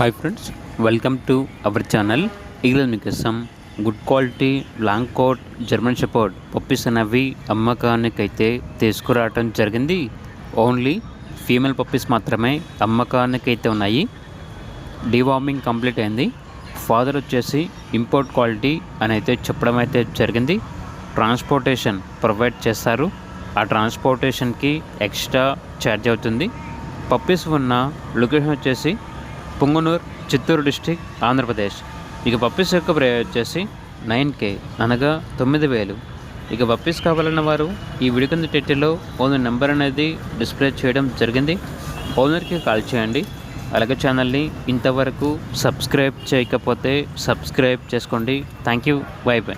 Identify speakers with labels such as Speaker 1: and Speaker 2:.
Speaker 1: Hi friends, welcome to our channel. ఈరోజు మీకోసం good quality long coat German shepherd puppies అనేవి అమ్మకానికైతే తీసుకురావడం జరిగింది. ఓన్లీ ఫీమేల్ పప్పీస్ మాత్రమే అమ్మకానికైతే ఉన్నాయి. డీవార్మింగ్ కంప్లీట్ అయింది. ఫాదర్ వచ్చేసి ఇంపోర్ట్ క్వాలిటీ అని అయితే చెప్పడం అయితే జరిగింది. ట్రాన్స్పోర్టేషన్ ప్రొవైడ్ చేస్తారు. ఆ ట్రాన్స్పోర్టేషన్కి ఎక్స్ట్రా ఛార్జ్ అవుతుంది. పప్పీస్ ఉన్న లొకేషన్ వచ్చేసి పుంగనూర్, చిత్తూరు డిస్టిక్, ఆంధ్రప్రదేశ్. ఇక పప్పీస్ యొక్క ప్రైస్ వచ్చేసి 9K అనగా 9,000. ఇక పప్పీస్ కావాలన్న వారు ఈ వీడియో కింద టైటిల్లో ఓనర్ నెంబర్ అనేది డిస్ప్లే చేయడం జరిగింది. ఓనర్కి కాల్ చేయండి. అలాగే ఛానల్ని ఇంతవరకు సబ్స్క్రైబ్ చేయకపోతే సబ్స్క్రైబ్ చేసుకోండి. Thank you. By by.